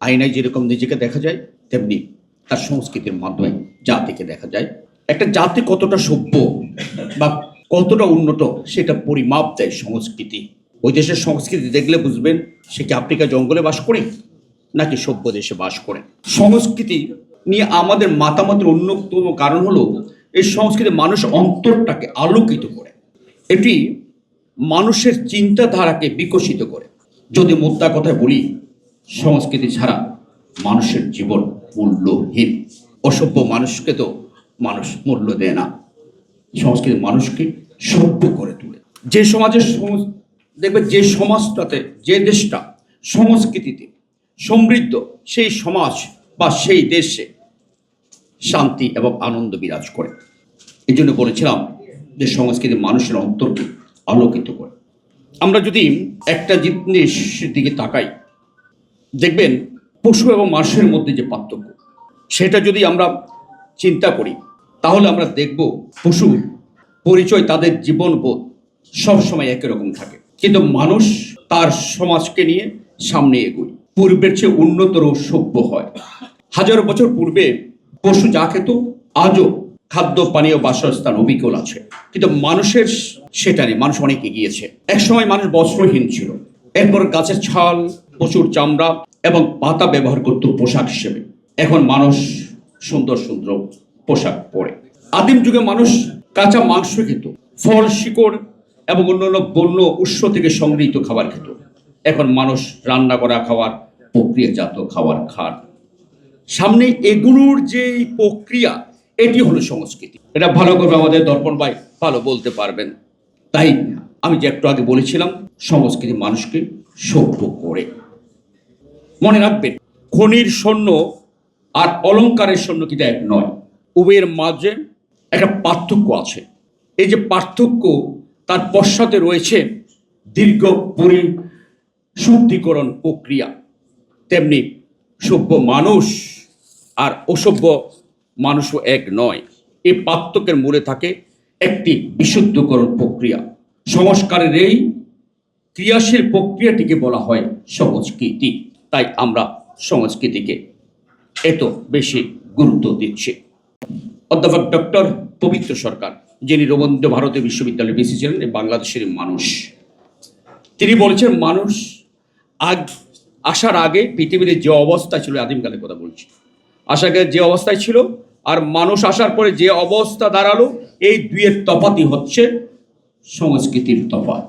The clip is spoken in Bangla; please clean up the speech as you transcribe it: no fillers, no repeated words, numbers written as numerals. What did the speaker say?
আয়নায় যেরকম নিজেকে দেখা যায়, তেমনি তার সংস্কৃতির মাধ্যমে জাতিকে দেখা যায়। একটা জাতি কতটা সভ্য বা কতটা উন্নত সেটা পরিমাপ দেয় সংস্কৃতি। ওই দেশের সংস্কৃতি দেখলে বুঝবেন সে কি আফ্রিকা জঙ্গলে বাস করে নাকি সভ্য দেশে বাস করে। সংস্কৃতি নিয়ে আমাদের মাতামাতির অন্যতম কারণ হলো এই সংস্কৃতি মানুষ অন্তরটাকে আলোকিত করে, এটি মানুষের চিন্তাধারাকে বিকশিত করে। যদি মোদ্দা কথায় বলি, সংস্কৃতি ছাড়া মানুষের জীবন মূল্যহীন। অসভ্য মানুষকে তো মানুষ মূল্য দেয় না, সংস্কৃতি মানুষকে সভ্য করে তোলে। যে সমাজের দেখবে যে সমাজটাতে, যে দেশটা সংস্কৃতিতে সমৃদ্ধ, সেই সমাজ বা সেই দেশে শান্তি এবং আনন্দ বিরাজ করে। এই জন্য বলেছিলাম যে সংস্কৃতি মানুষের অন্তরকে আলোকিত করে। আমরা যদি একটা জিনিসের দিকে তাকাই, দেখবেন পশু এবং মানুষের মধ্যে যে পার্থক্য, সেটা যদি আমরা চিন্তা করি তাহলে আমরা দেখব পশুর পরিচয়, তাদের জীবনবোধ সবসময় একই রকম থাকে, কিন্তু মানুষ তার সমাজকে নিয়ে সামনে এগোয়, পূর্বের চেয়ে উন্নতর ও সভ্য হয়। হাজার বছর পূর্বে পশু যা খেত আজও খাদ্য পানীয় বাসস্থান অবিকল আছে, কিন্তু মানুষের সেটা নেই। মানুষ অনেক এগিয়েছে। একসময় মানুষ বস্ত্রহীন ছিল, এরপর গাছের ছাল, পশুর চামড়া এবং পাতা ব্যবহার করত পোশাক হিসেবে। এখন মানুষ সুন্দর সুন্দর পোশাক পরে। আদিম যুগে মানুষ কাঁচা মাংস খেত, ফল, শিকড় এবং অন্যান্য বন্য উৎস থেকে সংগৃহীত খাবার খেত। এখন মানুষ রান্না করা খাবার, প্রক্রিয়াজাত খাবার খান। সামনে এগুলোর যে প্রক্রিয়া, এটি হলো সংস্কৃতি। এটা ভালো করে আমাদের দর্পণ ভাই ভালো বলতে পারবেন। তাই আমি যে একটু আগে বলেছিলাম, সংস্কৃতি মানুষকে সভ্য করে। মনে রাখবেন, খনির স্বর্ণ আর অলংকারের স্বর্ণ কিন্তু এক নয়, উভয়ের মাঝে একটা পার্থক্য আছে। এই যে পার্থক্য, তার পশ্চাতে রয়েছে দীর্ঘ পরিশুদ্ধিকরণ প্রক্রিয়া। তেমনি সভ্য মানুষ আর অসভ্য মানুষও এক নয়। এই পার্থক্যের মূলে থাকে একটি বিশুদ্ধকরণ প্রক্রিয়া। সংস্কারের এই ক্রিয়াশীল প্রক্রিয়াটিকে বলা হয় সংস্কৃতি। তাই আমরা সংস্কৃতিকে এত বেশি গুরুত্ব দিচ্ছি। অধ্যাপক ডক্টর পবিত্র সরকার, যিনি রবীন্দ্র ভারতী বিশ্ববিদ্যালয়ে বিসি ছিলেন, বাংলাদেশের মানুষ, তিনি বলেছেন মানুষ আসার আগে পৃথিবীতে যে অবস্থা ছিল, আদিমকালের কথা বলছি, আসার আগে যে অবস্থায় ছিল আর মানুষ আসার পরে যে অবস্থা দাঁড়ালো, এই দুইয়ের তফাতই হচ্ছে সংস্কৃতির তফাৎ।